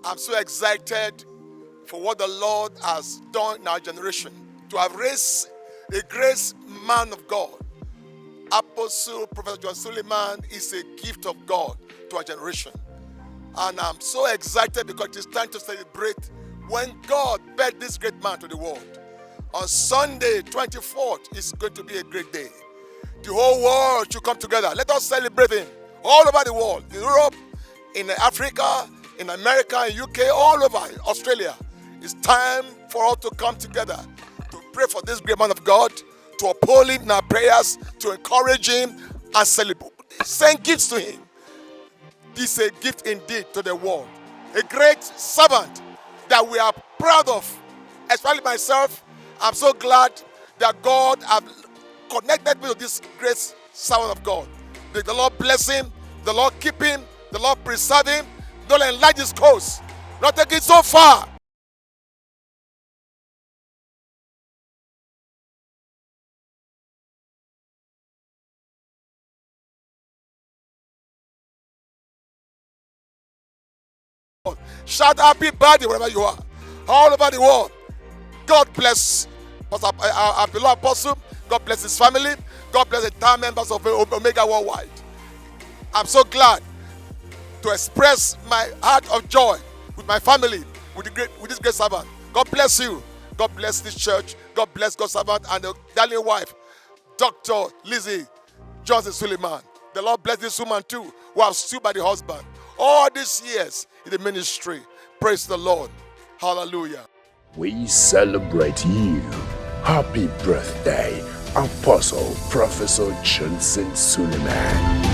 I'm so excited for what the Lord has done in our generation. To have raised a great man of God. Apostle Professor John Suleman is a gift of God to our generation. And I'm so excited because it's time to celebrate when God brought this great man to the world. On Sunday, 24th, is going to be a great day. The whole world should come together. Let us celebrate him all over the world. In Europe, in Africa, in America, in UK, all over, Australia. It's time for us to come together to pray for this great man of God, to uphold him in our prayers, to encourage him and celebrate. Send gifts to him. This is a gift indeed to the world. A great servant that we are proud of. Especially myself, I'm so glad that God has connected me to this great servant of God. May the Lord bless him, the Lord keep him, the Lord preserve him, the Lord enlarge his course. Not take it so far. Shout happy birthday wherever you are, all over the world. God bless our beloved apostle. God bless his family. God bless the entire members of Omega Worldwide. I'm so glad to express my heart of joy with my family, with this great servant. God bless you. God bless this church. God bless God's servant and the darling wife, Dr. Lizzie Johnson Suleman. The Lord bless this woman too, who has stood by the husband all these years in the ministry. Praise the Lord. Hallelujah. We celebrate you. Happy birthday, Apostle Professor Johnson Suleman.